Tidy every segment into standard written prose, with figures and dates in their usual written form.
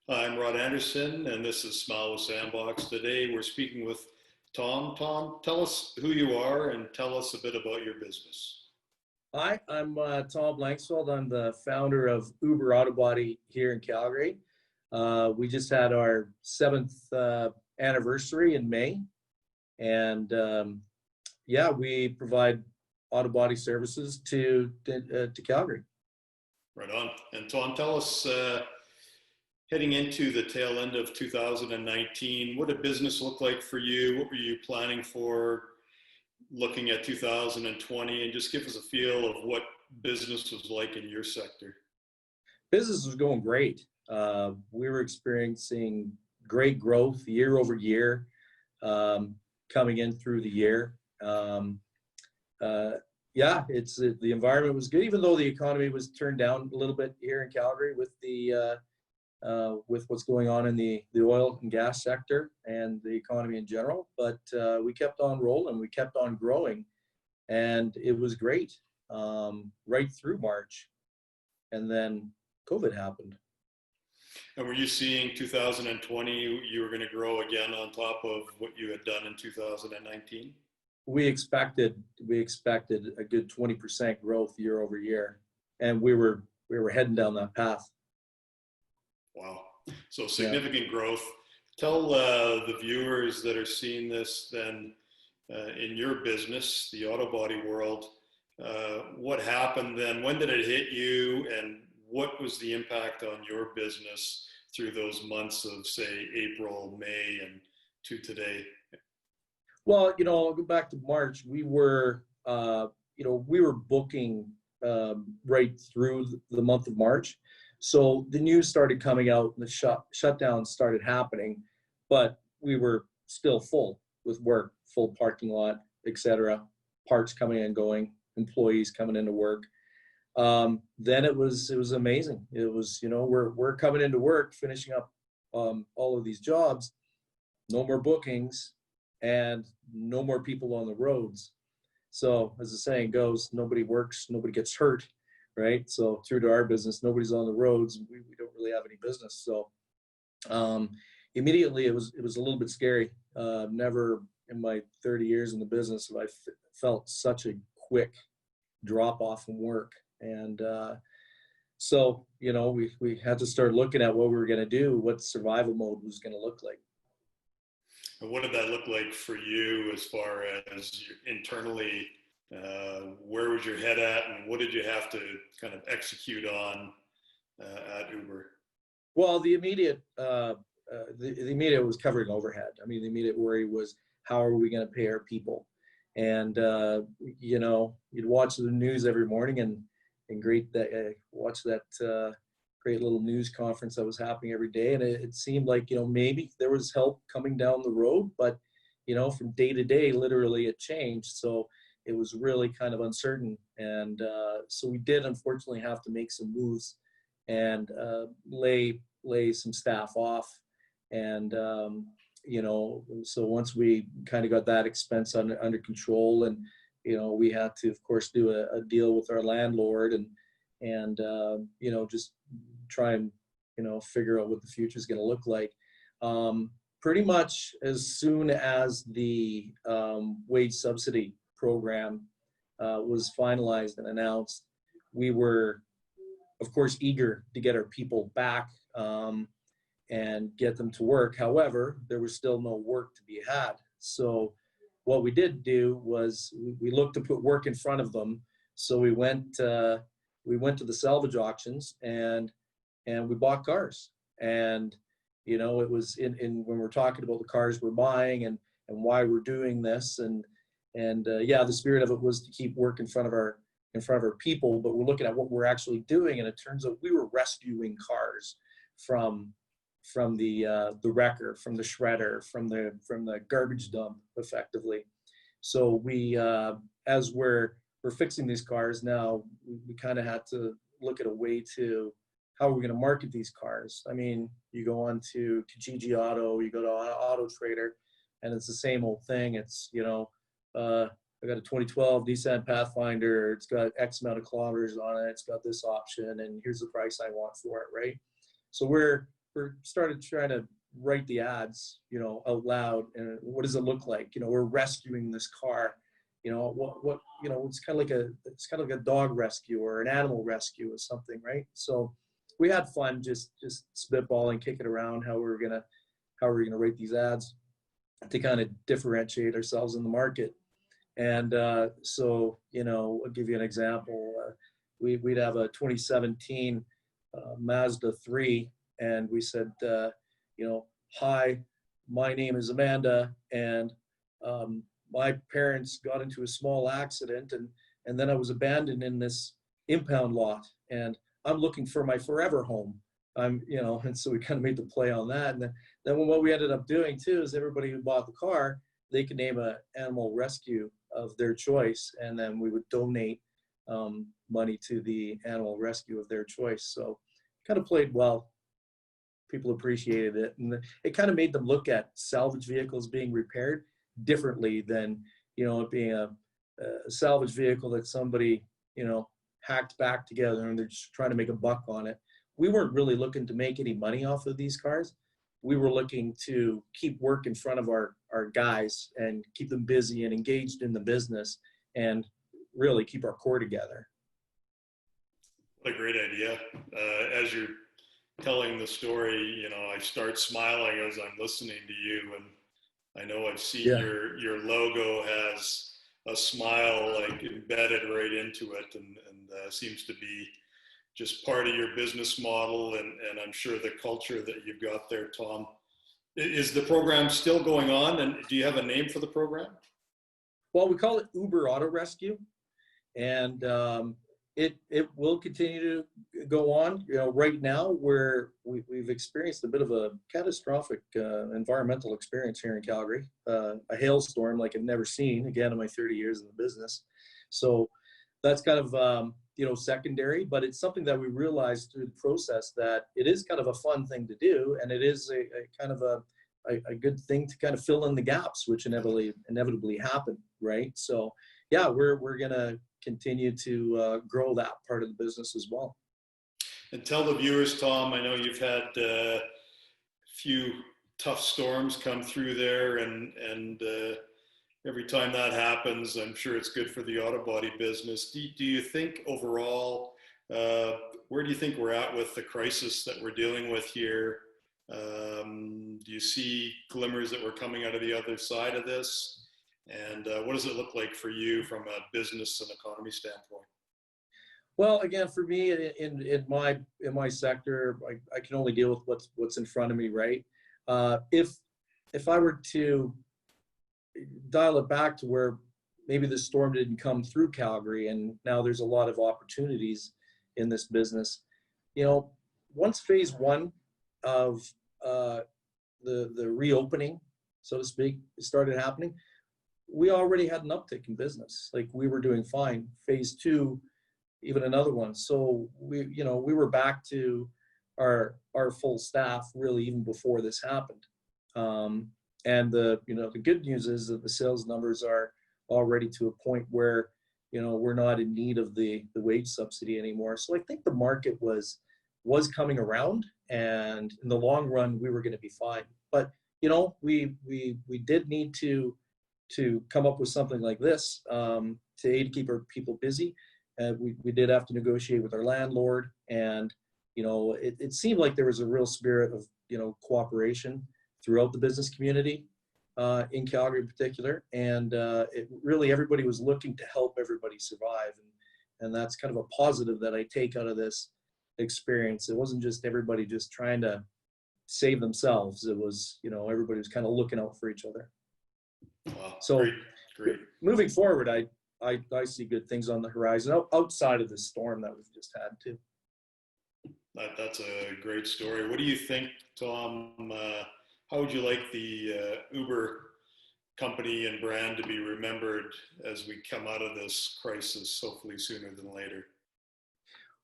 I'm Rod Anderson, and this is Smile with Sandbox. Today we're speaking with Tom. Tom, tell us who you are and tell us a bit about your business. Hi, I'm Tom Lengsfeld. I'm the founder of Uber Auto Body here in Calgary. We just had our 7th anniversary in May, and yeah, we provide auto body services to Calgary. Right on. And Tom, tell us, heading into the tail end of 2019, what did business look like for you? What were you planning for looking at 2020? And just give us a feel of what business was like in your sector. Business was going great. We were experiencing great growth year over year, coming in through the year. Yeah, the environment was good, even though the economy was turned down a little bit here in Calgary with with what's going on in the oil and gas sector and the economy in general. But we kept on rolling, we kept on growing, and it was great right through March, and then COVID happened. And were you seeing 2020, you were going to grow again on top of what you had done in 2019? We expected a good 20% growth year over year, and we were heading down that path. Wow. So significant growth. Tell the viewers that are seeing this then in your business, the auto body world, what happened then? When did it hit you, and what was the impact on your business through those months of, say, April, May, and to today? Well, I'll go back to March. We were booking right through the month of March. So the news started coming out and the shutdowns started happening, but we were still full with work, full parking lot, etc. Parts coming and going, employees coming into work. Then it was amazing. It was, we're coming into work, finishing up all of these jobs, no more bookings, and no more people on the roads. So as the saying goes, nobody works, nobody gets hurt, right? So through to our business, nobody's on the roads. We don't really have any business. So immediately it was a little bit scary. Never in my 30 years in the business have I felt such a quick drop off from work. And so, we had to start looking at what we were going to do, what survival mode was going to look like. And what did that look like for you as far as internally? Where was your head at, and what did you have to kind of execute on at Uber? Well, the immediate was covering overhead. I mean, the immediate worry was, how are we going to pay our people? And you'd watch the news every morning and watch that great little news conference that was happening every day, and it seemed like maybe there was help coming down the road, but from day to day, literally it changed. So it was really kind of uncertain, and so we did unfortunately have to make some moves and lay some staff off, and so once we kind of got that expense under control, and we had to, of course, do a deal with our landlord and just try and figure out what the future is going to look like. Pretty much as soon as the wage subsidy program was finalized and announced, we were, of course, eager to get our people back and get them to work. However, there was still no work to be had. So what we did do was we looked to put work in front of them. So we went to the salvage auctions and we bought cars. And it was in when we're talking about the cars we're buying and why we're doing this, and the spirit of it was to keep work in front of our people. But we're looking at what we're actually doing, and it turns out we were rescuing cars from the wrecker, from the shredder, from the garbage dump, effectively. So we, as we're fixing these cars now, we kind of had to look at a way to how are we going to market these cars. I mean, you go on to Kijiji Auto, you go to Auto Trader, and it's the same old thing. It's I got a 2012 Nissan Pathfinder. It's got X amount of kilometers on it. It's got this option, and here's the price I want for it, right? So we're started trying to write the ads, out loud. And what does it look like? We're rescuing this car. It's kind of like a dog rescue or an animal rescue or something, right? So we had fun just spitballing, kicking around how we're gonna write these ads to kind of differentiate ourselves in the market. And so, I'll give you an example. We'd have a 2017 Mazda 3, and we said, hi, my name is Amanda, and my parents got into a small accident, and then I was abandoned in this impound lot, and I'm looking for my forever home. And so we kind of made the play on that. And then what we ended up doing too is everybody who bought the car, they could name an animal rescue of their choice, and then we would donate money to the animal rescue of their choice. So kind of played well. People appreciated it, and it kind of made them look at salvage vehicles being repaired differently than it being a salvage vehicle that somebody hacked back together and they're just trying to make a buck on it. We weren't really looking to make any money off of these cars. We were looking to keep work in front of our guys and keep them busy and engaged in the business and really keep our core together. What a great idea. As you're telling the story, I start smiling as I'm listening to you, and I know I've seen your logo has a smile like embedded right into it, and seems to be just part of your business model, and I'm sure the culture that you've got there, Tom. Is the program still going on, and do you have a name for the program? Well, we call it Uber Auto Rescue, and it will continue to go on. Right now we've experienced a bit of a catastrophic environmental experience here in Calgary, a hailstorm like I've never seen, again, in my 30 years in the business. So that's kind of, secondary, but it's something that we realized through the process that it is kind of a fun thing to do. And it is a kind of a good thing to kind of fill in the gaps, which inevitably happen. Right. So yeah, we're going to continue to grow that part of the business as well. And tell the viewers, Tom, I know you've had a few tough storms come through there, and every time that happens, I'm sure it's good for the auto body business. Do you think overall, where do you think we're at with the crisis that we're dealing with here? Do you see glimmers that we're coming out of the other side of this? And what does it look like for you from a business and economy standpoint? Well, again, for me, in my sector, I can only deal with what's in front of me, right? If I were to dial it back to where maybe the storm didn't come through Calgary, and now there's a lot of opportunities in this business. Once phase one of the reopening, so to speak, started happening, we already had an uptick in business. Like, we were doing fine. Phase two, even another one. So we were back to our full staff really even before this happened. And the good news is that the sales numbers are already to a point where, we're not in need of the wage subsidy anymore. So I think the market was coming around, and in the long run, we were going to be fine. But, we did need to come up with something like this to keep our people busy. We did have to negotiate with our landlord, and it seemed like there was a real spirit of cooperation throughout the business community in Calgary in particular, and everybody was looking to help everybody survive, and that's kind of a positive that I take out of this experience. It wasn't just everybody just trying to save themselves. It was everybody was kind of looking out for each other. Wow, so great. Moving forward, I see good things on the horizon outside of the storm that we've just had too. That's a great story. What do you think, Tom? How would you like the Uber company and brand to be remembered as we come out of this crisis, hopefully sooner than later?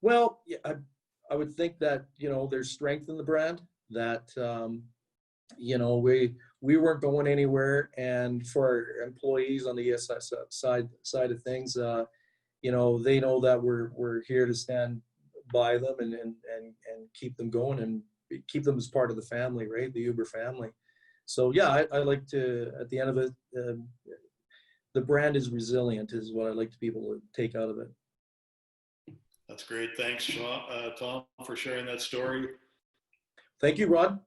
Well, I would think that there's strength in the brand, that we weren't going anywhere, and for our employees on the ESS side of things, they know that we're here to stand by them and keep them going, and keep them as part of the family, right? The Uber family. So yeah, I like to, at the end of it, the brand is resilient is what I like to people to take out of it. That's great. Thanks, Tom, for sharing that story. Thank you, Rod.